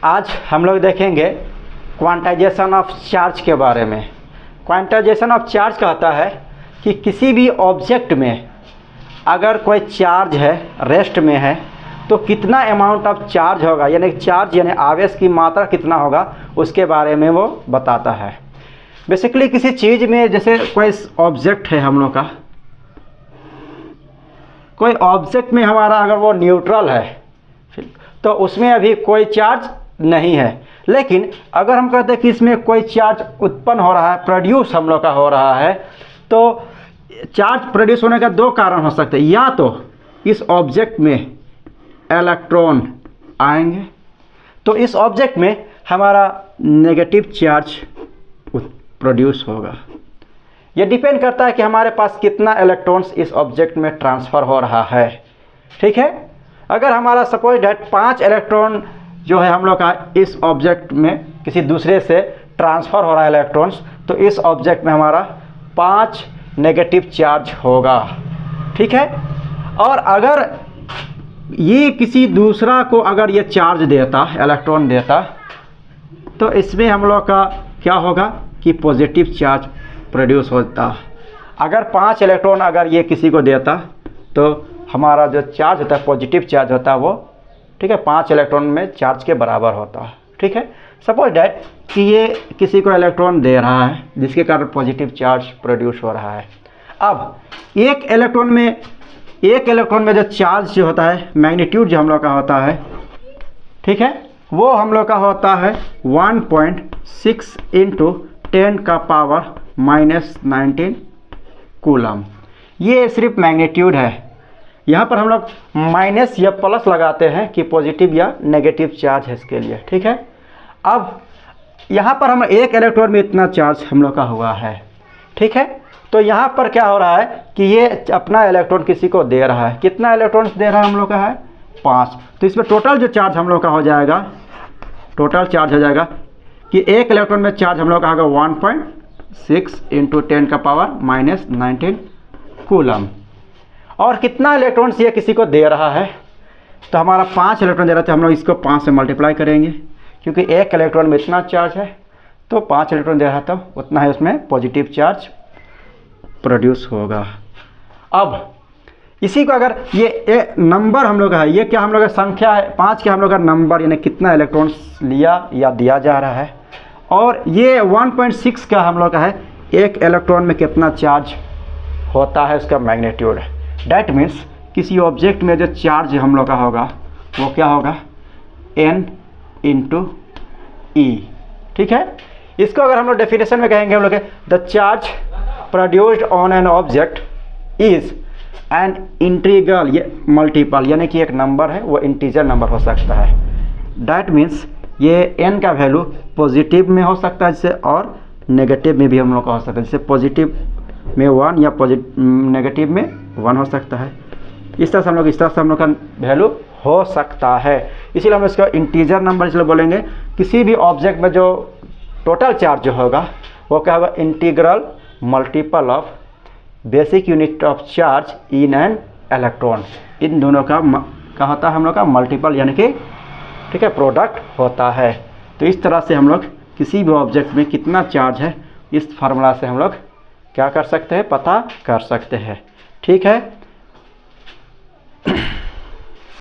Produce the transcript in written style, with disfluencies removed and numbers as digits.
आज हम लोग देखेंगे क्वांटाइजेशन ऑफ चार्ज के बारे में। क्वांटाइजेशन ऑफ चार्ज कहता है कि किसी भी ऑब्जेक्ट में अगर कोई चार्ज है, रेस्ट में है, तो कितना अमाउंट ऑफ चार्ज होगा, यानी चार्ज यानी आवेश की मात्रा कितना होगा, उसके बारे में वो बताता है। बेसिकली किसी चीज़ में, जैसे कोई ऑब्जेक्ट है हम लोग का, कोई ऑब्जेक्ट में हमारा अगर वो न्यूट्रल है तो उसमें अभी कोई चार्ज नहीं है। लेकिन अगर हम कहते हैं कि इसमें कोई चार्ज उत्पन्न हो रहा है, प्रोड्यूस हम लोग का हो रहा है, तो चार्ज प्रोड्यूस होने का दो कारण हो सकते हैं। या तो इस ऑब्जेक्ट में इलेक्ट्रॉन आएंगे तो इस ऑब्जेक्ट में हमारा नेगेटिव चार्ज प्रोड्यूस होगा। यह डिपेंड करता है कि हमारे पास कितना इलेक्ट्रॉन्स इस ऑब्जेक्ट में ट्रांसफ़र हो रहा है। ठीक है, अगर हमारा सपोज डेट 5 इलेक्ट्रॉन जो है हम लोग का इस ऑब्जेक्ट में किसी दूसरे से ट्रांसफ़र हो रहा है इलेक्ट्रॉन्स, तो इस ऑब्जेक्ट में हमारा 5 नेगेटिव चार्ज होगा। ठीक है, और अगर ये किसी दूसरा को अगर ये चार्ज देता, इलेक्ट्रॉन देता, तो इसमें हम लोग का क्या होगा कि पॉजिटिव चार्ज प्रोड्यूस होता। अगर 5 इलेक्ट्रॉन अगर ये किसी को देता तो हमारा जो चार्ज होता है, पॉजिटिव चार्ज होता है वो, ठीक है, 5 इलेक्ट्रॉन में चार्ज के बराबर होता है। ठीक है, सपोज डैट कि ये किसी को इलेक्ट्रॉन दे रहा है जिसके कारण पॉजिटिव चार्ज प्रोड्यूस हो रहा है। अब एक इलेक्ट्रॉन में जो चार्ज जो होता है, मैग्नीट्यूड जो हम लोग का होता है, ठीक है, वो हम लोग का होता है 1.6 × 10⁻⁻19 कूलम। ये सिर्फ मैग्नीट्यूड है। यहाँ पर हम लोग माइनस या प्लस लगाते हैं कि पॉजिटिव या नेगेटिव चार्ज है इसके लिए। ठीक है, अब यहाँ पर हम एक इलेक्ट्रॉन में इतना चार्ज हम लोग का हुआ है। ठीक है, तो यहाँ पर क्या हो रहा है कि ये अपना इलेक्ट्रॉन किसी को दे रहा है। कितना इलेक्ट्रॉन्स दे रहा है हम लोग का है 5। तो इसमें टोटल जो चार्ज हम लोग का हो जाएगा, टोटल चार्ज हो जाएगा कि एक इलेक्ट्रॉन में चार्ज हम लोग का होगा 1.6 × 10⁻⁻19 कूलम। और कितना इलेक्ट्रॉन्स ये किसी को दे रहा है, तो हमारा 5 इलेक्ट्रॉन दे रहा है, तो हम लोग इसको 5 से मल्टीप्लाई करेंगे, क्योंकि एक इलेक्ट्रॉन में इतना चार्ज है, तो 5 इलेक्ट्रॉन दे रहा है तो उतना है उसमें पॉजिटिव चार्ज प्रोड्यूस होगा। अब इसी को अगर ये नंबर हम लोग का है, ये क्या हम लोग का संख्या है, 5 के हम लोग का नंबर, यानी कितना इलेक्ट्रॉन्स लिया या दिया जा रहा है, और ये 1.6 का हम लोग का है, एक इलेक्ट्रॉन में कितना चार्ज होता है उसका मैग्नीट्यूड। डैट मीन्स किसी ऑब्जेक्ट में जो चार्ज हम लोग का होगा वो क्या होगा, n × E। ठीक है, इसको अगर हम लोग डेफिनेशन में कहेंगे हम लोग, the charge produced on an object is an integral, ये मल्टीपल, यानी कि एक नंबर है वो इंटीजर नंबर हो सकता है। डैट मीन्स ये n का वैल्यू पॉजिटिव में हो सकता है जैसे, और नेगेटिव में भी हम लोग का हो सकता है, जैसे पॉजिटिव में 1 या नेगेटिव में 1 हो सकता है। इस तरह से हम लोग का वैल्यू हो सकता है। इसीलिए हम इसका इंटीजर नंबर इसलिए बोलेंगे। किसी भी ऑब्जेक्ट में जो टोटल चार्ज जो होगा वो क्या होगा, integral multiple of basic unit of charge in an electron. इन दोनों का क्या होता है हम लोग का मल्टीपल, यानी कि ठीक है, प्रोडक्ट होता है। तो इस तरह से हम लोग किसी भी ऑब्जेक्ट में कितना चार्ज है, इस फार्मूला से हम लोग क्या कर सकते हैं, पता कर सकते हैं। ठीक है।